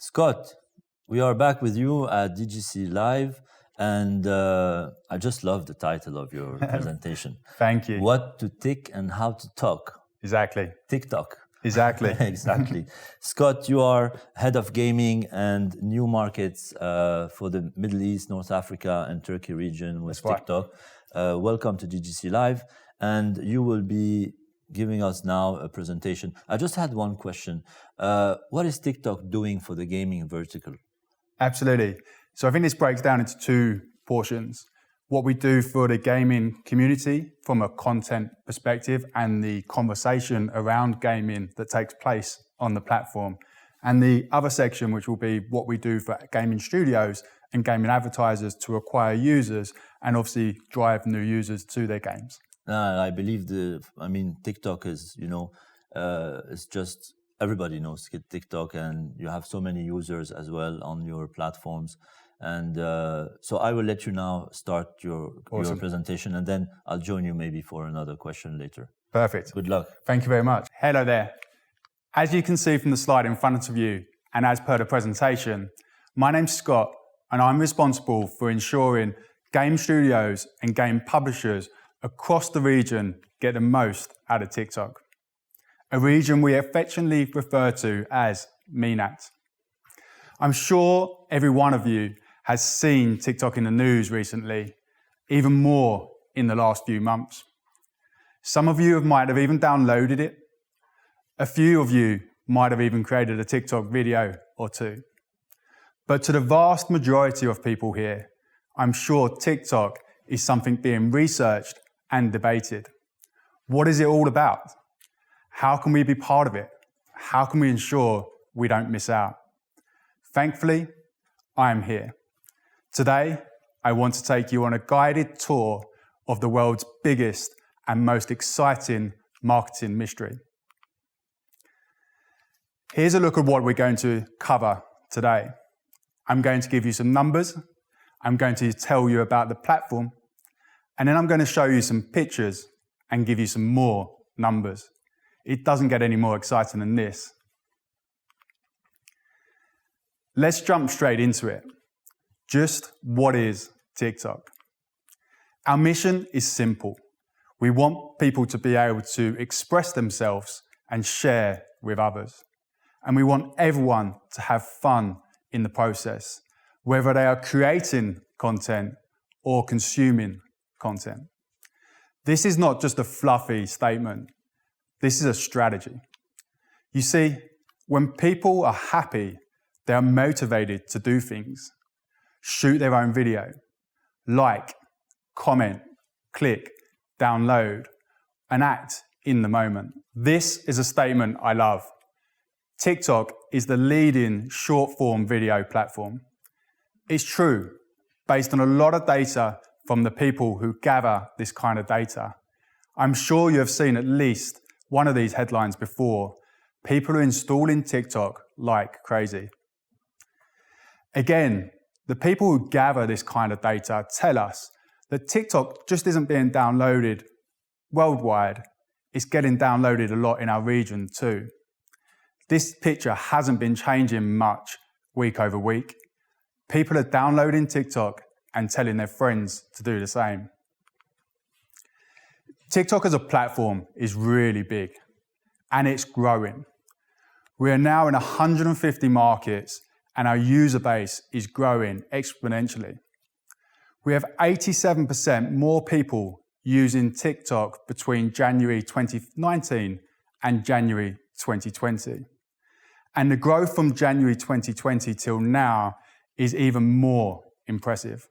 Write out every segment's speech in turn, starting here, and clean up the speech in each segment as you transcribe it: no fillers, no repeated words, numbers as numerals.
Scott, we are back with you at DGC Live, and I just love the title of your presentation. Thank you. What to tick and how to talk. Exactly. TikTok. Exactly. Exactly. Scott, you are head of gaming and new markets for the Middle East, North Africa, and Turkey region with TikTok. Welcome to DGC Live, and you will be giving us now a presentation. I just had one question. What is TikTok doing for the gaming vertical? Absolutely. So I think this breaks down into two portions. What we do for the gaming community from a content perspective and the conversation around gaming that takes place on the platform. And the other section, which will be what we do for gaming studios and gaming advertisers to acquire users and obviously drive new users to their games. I believe TikTok is, it's just everybody knows TikTok, and you have so many users as well on your platforms. And so I will let you now start your presentation, and then I'll join you maybe for another question later. Perfect. Good luck. Thank you very much. Hello there. As you can see from the slide in front of you, and as per the presentation, my name's Scott, and I'm responsible for ensuring game studios and game publishers across the region get the most out of TikTok, a region we affectionately refer to as MENAT. I'm sure every one of you has seen TikTok in the news recently, even more in the last few months. Some of you might have even downloaded it. A few of you might have even created a TikTok video or two. But to the vast majority of people here, I'm sure TikTok is something being researched and debated. What is it all about? How can we be part of it? How can we ensure we don't miss out? Thankfully, I am here. Today, I want to take you on a guided tour of the world's biggest and most exciting marketing mystery. Here's a look at what we're going to cover today. I'm going to give you some numbers. I'm going to tell you about the platform. And then I'm going to show you some pictures and give you some more numbers. It doesn't get any more exciting than this. Let's jump straight into it. Just what is TikTok? Our mission is simple. We want people to be able to express themselves and share with others. And we want everyone to have fun in the process, whether they are creating content or consuming content. This is not just a fluffy statement. This is a strategy. You see, when people are happy, they are motivated to do things. Shoot their own video, like, comment, click, download, and act in the moment. This is a statement I love. TikTok is the leading short-form video platform. It's true, based on a lot of data from the people who gather this kind of data. I'm sure you have seen at least one of these headlines before. People are installing TikTok like crazy. Again, the people who gather this kind of data tell us that TikTok just isn't being downloaded worldwide. It's getting downloaded a lot in our region too. This picture hasn't been changing much week over week. People are downloading TikTok and telling their friends to do the same. TikTok as a platform is really big, and it's growing. We are now in 150 markets, and our user base is growing exponentially. We have 87% more people using TikTok between January 2019 and January 2020. And the growth from January 2020 till now is even more impressive.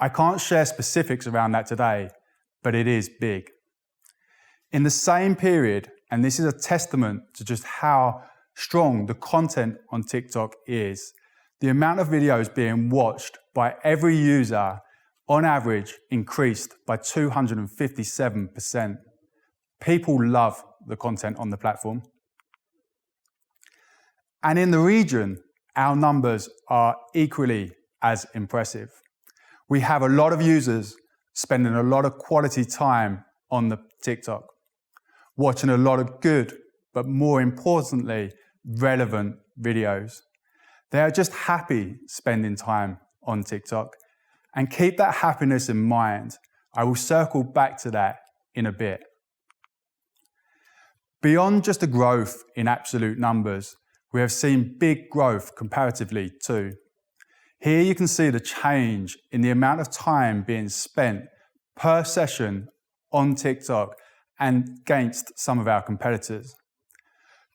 I can't share specifics around that today, but it is big. In the same period, and this is a testament to just how strong the content on TikTok is, the amount of videos being watched by every user on average increased by 257%. People love the content on the platform. And in the region, our numbers are equally as impressive. We have a lot of users spending a lot of quality time on the TikTok, watching a lot of good, but more importantly, relevant videos. They are just happy spending time on TikTok. And keep that happiness in mind. I will circle back to that in a bit. Beyond just the growth in absolute numbers, we have seen big growth comparatively too. Here you can see the change in the amount of time being spent per session on TikTok and against some of our competitors.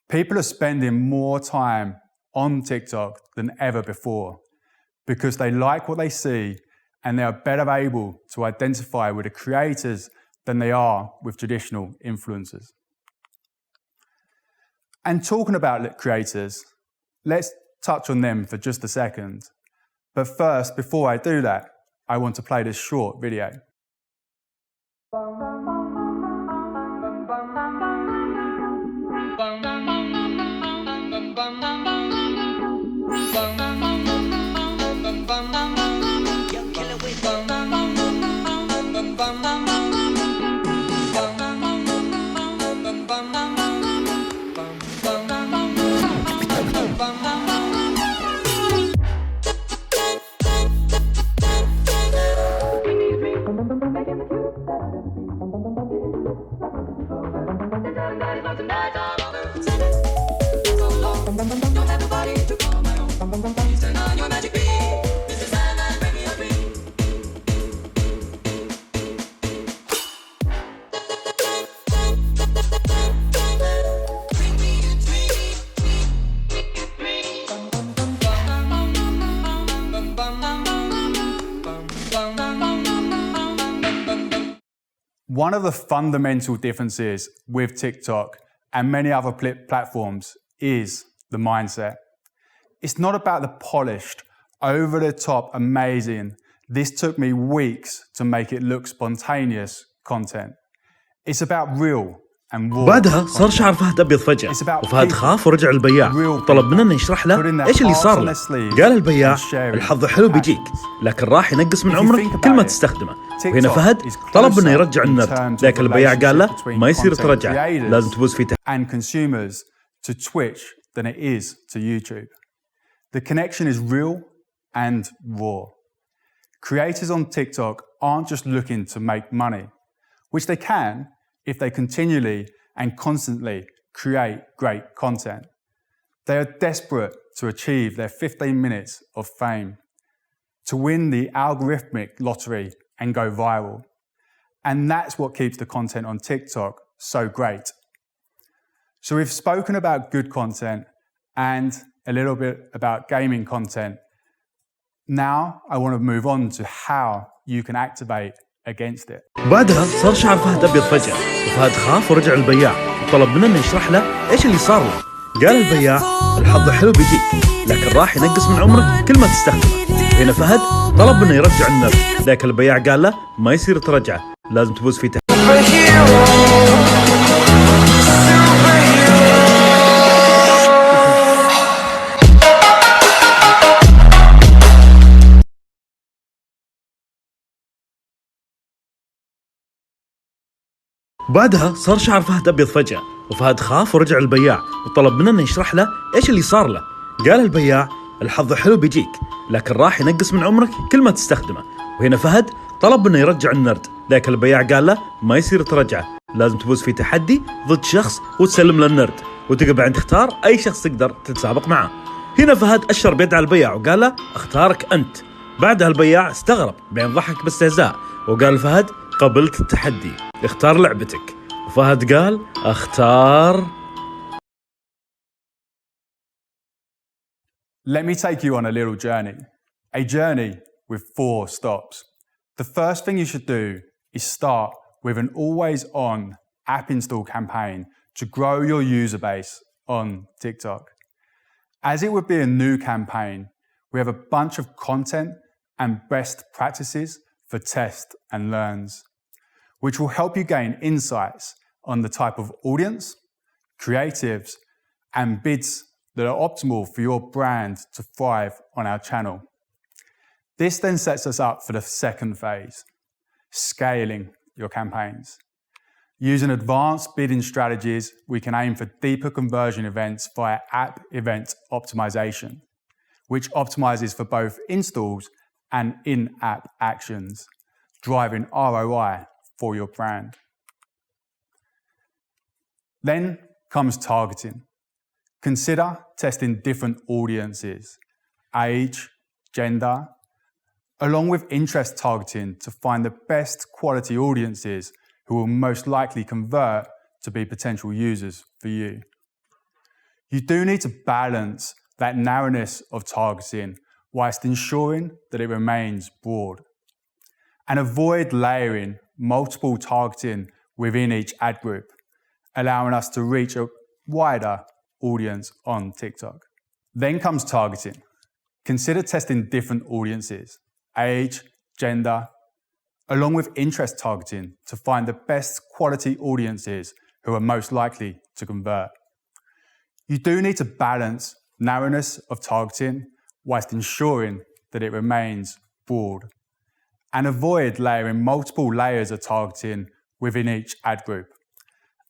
People are spending more time on TikTok than ever before because they like what they see and they are better able to identify with the creators than they are with traditional influencers. And talking about creators, let's touch on them for just a second. But first, before I do that, I want to play this short video. One of the fundamental differences with TikTok and many other platforms is the mindset. It's not about the polished, over-the-top, amazing, this took me weeks to make it look spontaneous content. It's about real and raw. بعدها صار شعر فهد أبيض فجأة وفهد خاف ورجع البياع وطلب مننا يشرح له إيش اللي صار له. قال البياع الحظ حلو بيجيك لكن راح ينقص من عمرك كل ما تستخدمه. وهنا فهد طلب منه يرجع النرد لكن البياع قال له ما يصير ترجع لازم تبوز فيه. And consumers to Twitch than it is to YouTube. The connection is real and raw. Creators on TikTok aren't just looking to make money, which they can if they continually and constantly create great content. They are desperate to achieve their 15 minutes of fame, to win the algorithmic lottery and go viral. And that's what keeps the content on TikTok so great. So we've spoken about good content and a little bit about gaming content. Now I want to move on to how you can activate against it. بعدها صار شعر فهد أبيض فجأة وفهد خاف ورجع البياع وطلب مننا يشرح له إيش اللي صار له. قال البياع الحظ حلو بيجيك لكن راح ينقص من عمرك كل ما تستخدمه. وهنا فهد طلب منه يرجع النرد لكن البياع قال له ما يصير ترجعه لازم تبوز فيه. بعدها صار شعر فهد أبيض فجأة وفهد خاف ورجع البياع وطلب مننا يشرح له إيش اللي صار له. قال البياع الحظ حلو بيجيك لكن راح ينقص من عمرك كل ما تستخدمه. وهنا فهد طلب منه يرجع النرد لكن البياع قال له ما يصير ترجعه لازم تفوز في تحدي ضد شخص وتسلم له النرد وتقدر بعد تختار أي شخص تقدر تتسابق معه. هنا فهد أشر بيد على البياع وقال له اختارك أنت. بعدها البياع استغرب بين ضحك باستهزاء وقال فهد قبلت التحدي اختار لعبتك. وفهد قال اختار. Let me take you on a little journey. A journey with 4 stops. The first thing you should do is start with an always-on app install campaign to grow your user base on TikTok. As it would be a new campaign, we have a bunch of content and best practices for test and learns, which will help you gain insights on the type of audience, creatives, and bids that are optimal for your brand to thrive on our channel. This then sets us up for the second phase, scaling your campaigns. Using advanced bidding strategies, we can aim for deeper conversion events via app event optimization, which optimizes for both installs and in-app actions, driving ROI for your brand. Then comes targeting. Consider testing different audiences, age, gender, along with interest targeting to find the best quality audiences who will most likely convert to be potential users for you. You do need to balance that narrowness of targeting whilst ensuring that it remains broad. And avoid layering multiple targeting within each ad group, allowing us to reach a wider audience on TikTok. Then comes targeting. Consider testing different audiences, age, gender, along with interest targeting to find the best quality audiences who are most likely to convert. You do need to balance narrowness of targeting whilst ensuring that it remains broad, and avoid layering multiple layers of targeting within each ad group,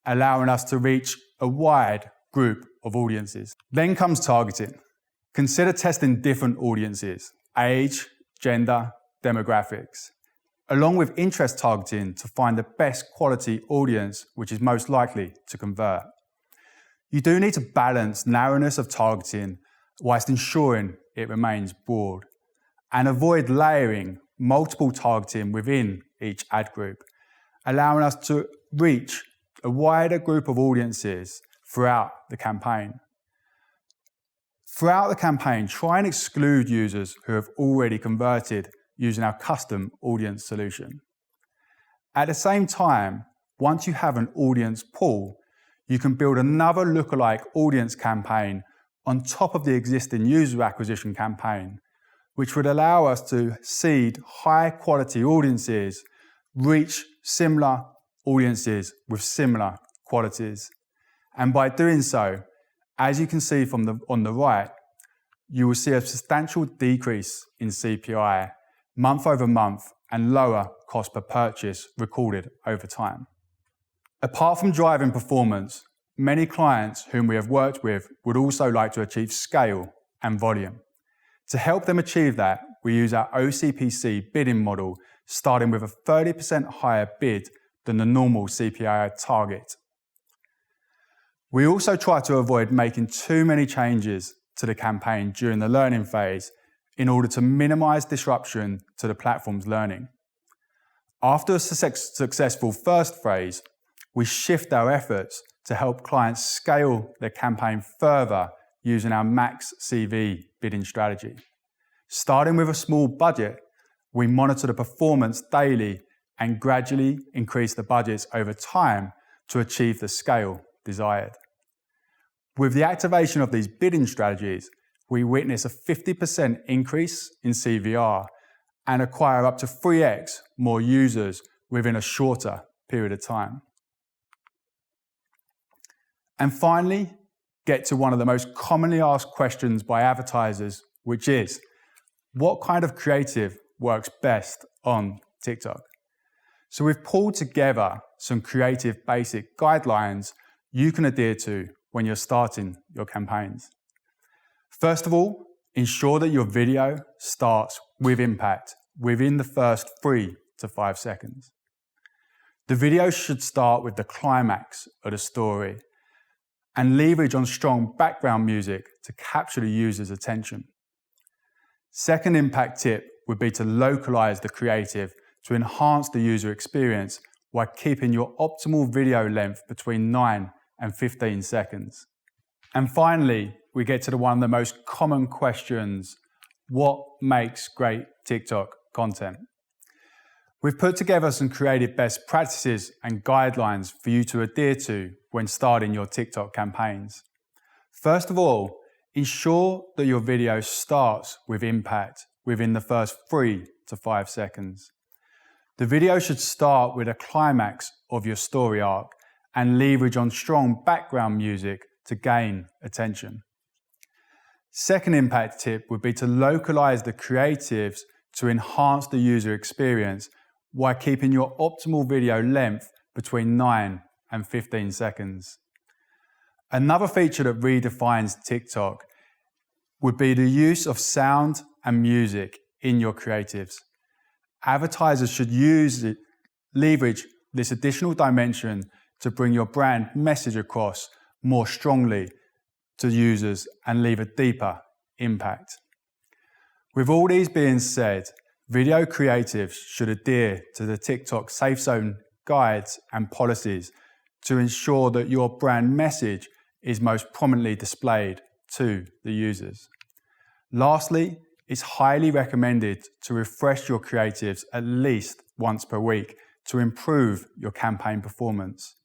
allowing us to reach a wide group of audiences. Then comes targeting. Consider testing different audiences, age, gender, demographics, along with interest targeting to find the best quality audience which is most likely to convert. You do need to balance narrowness of targeting whilst ensuring it remains broad, and avoid layering multiple targeting within each ad group, allowing us to reach a wider group of audiences throughout the campaign. Throughout the campaign, try and exclude users who have already converted using our custom audience solution. At the same time, once you have an audience pool, you can build another lookalike audience campaign on top of the existing user acquisition campaign, which would allow us to seed high quality audiences, reach similar audiences with similar qualities. And by doing so, as you can see on the right, you will see a substantial decrease in CPI month over month and lower cost per purchase recorded over time. Apart from driving performance, many clients whom we have worked with would also like to achieve scale and volume. To help them achieve that, we use our OCPC bidding model, starting with a 30% higher bid than the normal CPI target. We also try to avoid making too many changes to the campaign during the learning phase in order to minimize disruption to the platform's learning. After a successful first phase, we shift our efforts to help clients scale their campaign further using our max CV bidding strategy. Starting with a small budget, we monitor the performance daily and gradually increase the budgets over time to achieve the scale desired. With the activation of these bidding strategies, we witness a 50% increase in CVR and acquire up to 3x more users within a shorter period of time. And finally, get to one of the most commonly asked questions by advertisers, which is, what kind of creative works best on TikTok? So we've pulled together some creative basic guidelines you can adhere to when you're starting your campaigns. First of all, ensure that your video starts with impact within the first 3 to 5 seconds. The video should start with the climax of the story and leverage on strong background music to capture the user's attention. Second impact tip would be to localize the creative to enhance the user experience while keeping your optimal video length between 9 and 15 seconds. And finally, we get to one of the most common questions: what makes great TikTok content? We've put together some creative best practices and guidelines for you to adhere to when starting your TikTok campaigns. First of all, ensure that your video starts with impact within the first 3 to 5 seconds. The video should start with a climax of your story arc and leverage on strong background music to gain attention. Second impact tip would be to localize the creatives to enhance the user experience while keeping your optimal video length between 9 and 15 seconds. Another feature that redefines TikTok would be the use of sound and music in your creatives. Advertisers should leverage this additional dimension to bring your brand message across more strongly to users and leave a deeper impact. With all these being said, video creatives should adhere to the TikTok Safe Zone guides and policies to ensure that your brand message is most prominently displayed to the users. Lastly, it's highly recommended to refresh your creatives at least once per week to improve your campaign performance.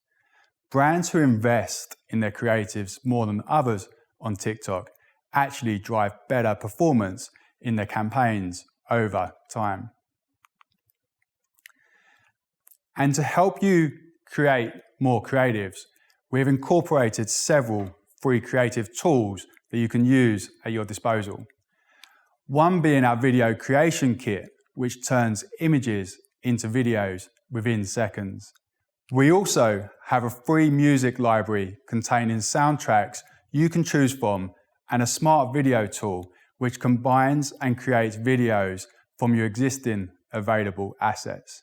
Brands who invest in their creatives more than others on TikTok actually drive better performance in their campaigns over time. And to help you create more creatives, we have incorporated several free creative tools that you can use at your disposal. One being our video creation kit, which turns images into videos within seconds. We also have a free music library containing soundtracks you can choose from and a smart video tool which combines and creates videos from your existing available assets.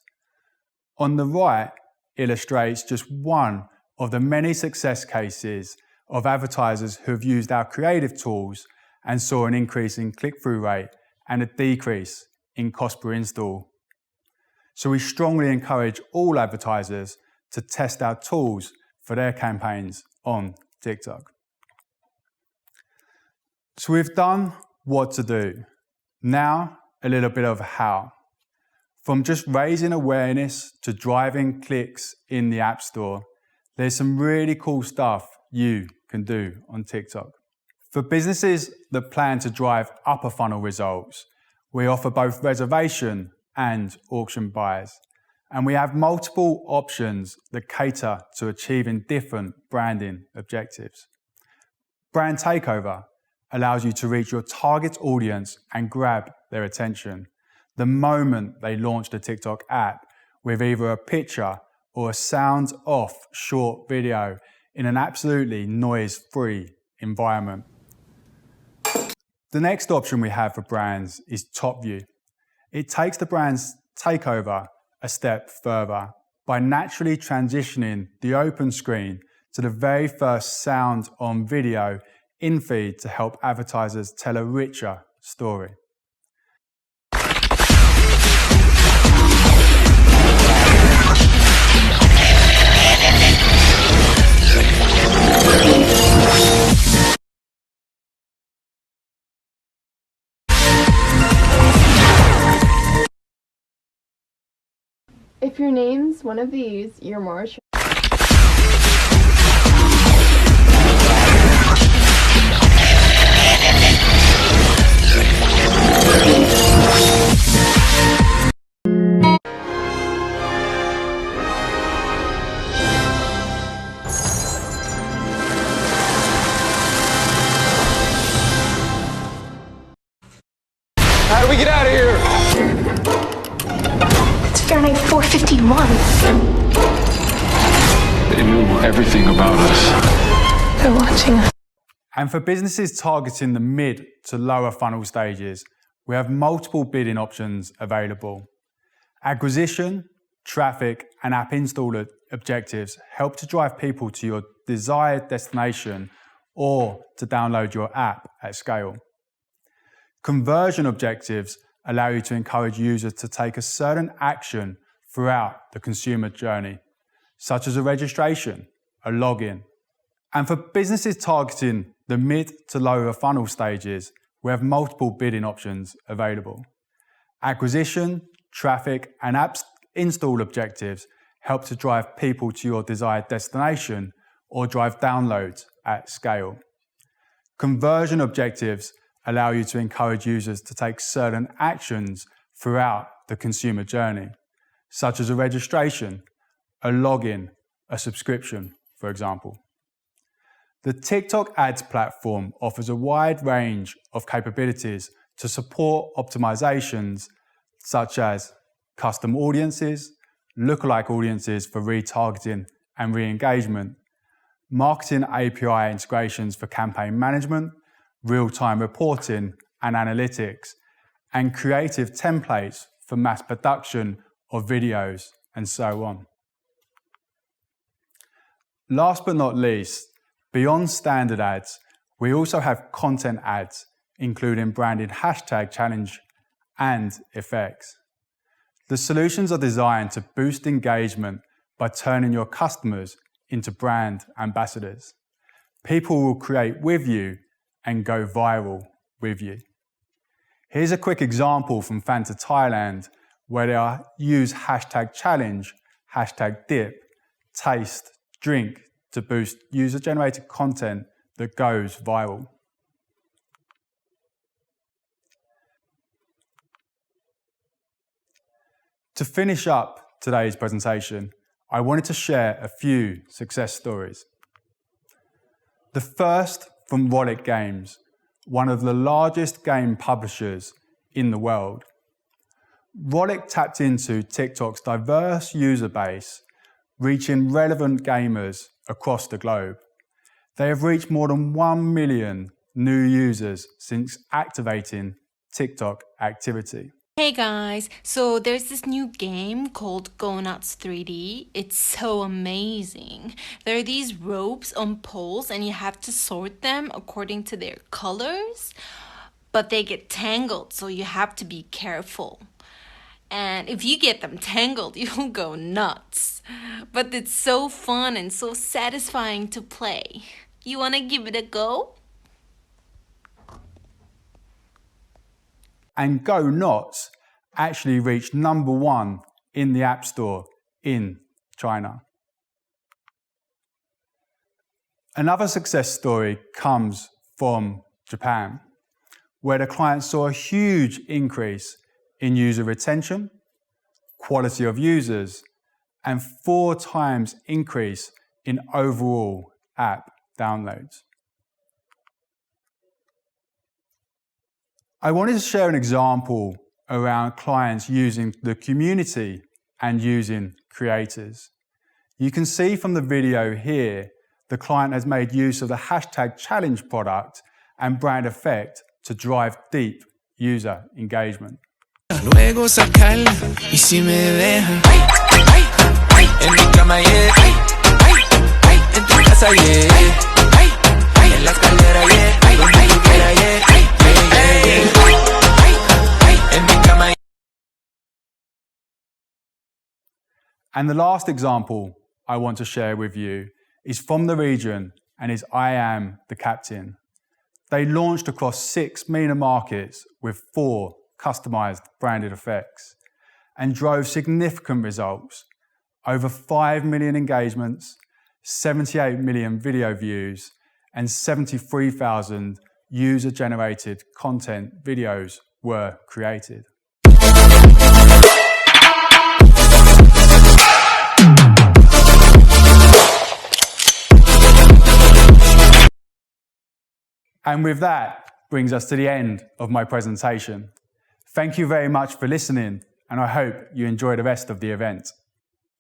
On the right illustrates just one of the many success cases of advertisers who have used our creative tools and saw an increase in click-through rate and a decrease in cost per install. So we strongly encourage all advertisers to test our tools for their campaigns on TikTok. So we've done what to do. Now, a little bit of how. From just raising awareness to driving clicks in the App Store, there's some really cool stuff you can do on TikTok. For businesses that plan to drive upper funnel results, we offer both reservation and auction buys. And we have multiple options that cater to achieving different branding objectives. Brand Takeover allows you to reach your target audience and grab their attention the moment they launch the TikTok app with either a picture or a sound-off short video in an absolutely noise-free environment. The next option we have for brands is Top View. It takes the brand's takeover a step further by naturally transitioning the open screen to the very first sound on video in feed to help advertisers tell a richer story. If your name's one of these, you're more sure. How do we get out of here? It's Fahrenheit 451. They knew everything about us. They're watching us. And for businesses targeting the mid to lower funnel stages, we have multiple bidding options available. Acquisition, traffic, and app install objectives help to drive people to your desired destination or to download your app at scale. Conversion objectives allow you to encourage users to take a certain action throughout the consumer journey, such as a registration, a login. And for businesses targeting the mid to lower funnel stages, we have multiple bidding options available. Acquisition, traffic, and app install objectives help to drive people to your desired destination or drive downloads at scale. Conversion objectives allow you to encourage users to take certain actions throughout the consumer journey, such as a registration, a login, a subscription, for example. The TikTok ads platform offers a wide range of capabilities to support optimizations such as custom audiences, lookalike audiences for retargeting and re-engagement, marketing API integrations for campaign management, real-time reporting and analytics, and creative templates for mass production of videos, and so on. Last but not least, beyond standard ads, we also have content ads, including branded hashtag challenge and effects. The solutions are designed to boost engagement by turning your customers into brand ambassadors. People will create with you and go viral with you. Here's a quick example from Fanta Thailand, where they use hashtag challenge, hashtag dip, taste, drink to boost user-generated content that goes viral. To finish up today's presentation, I wanted to share a few success stories. The first from Mobilegames, one of the largest game publishers in the world. Rollic tapped into TikTok's diverse user base, reaching relevant gamers across the globe. They have reached more than 1 million new users since activating TikTok activity. Hey guys, so there's this new game called Go Nuts 3D. It's so amazing. There are these ropes on poles and you have to sort them according to their colors, but they get tangled, so you have to be careful. And if you get them tangled, you'll go nuts. But it's so fun and so satisfying to play. You wanna give it a go? And Go Nuts actually reached #1 in the App Store in China. Another success story comes from Japan, where the client saw a huge increase in user retention, quality of users, and 4 times increase in overall app downloads. I wanted to share an example around clients using the community and using creators. You can see from the video here, the client has made use of the hashtag challenge product and brand effect to drive deep user engagement. Luego sacarla y si me deja en mi cama en tu casa en la escalera donde tú quieras en mi cama. And the last example I want to share with you is from the region and is I Am the Captain. They launched across 6 MENA markets with 4 customized branded effects and drove significant results. Over 5 million engagements, 78 million video views, and 73,000 user-generated content videos were created. And with that brings us to the end of my presentation. Thank you very much for listening, and I hope you enjoy the rest of the event.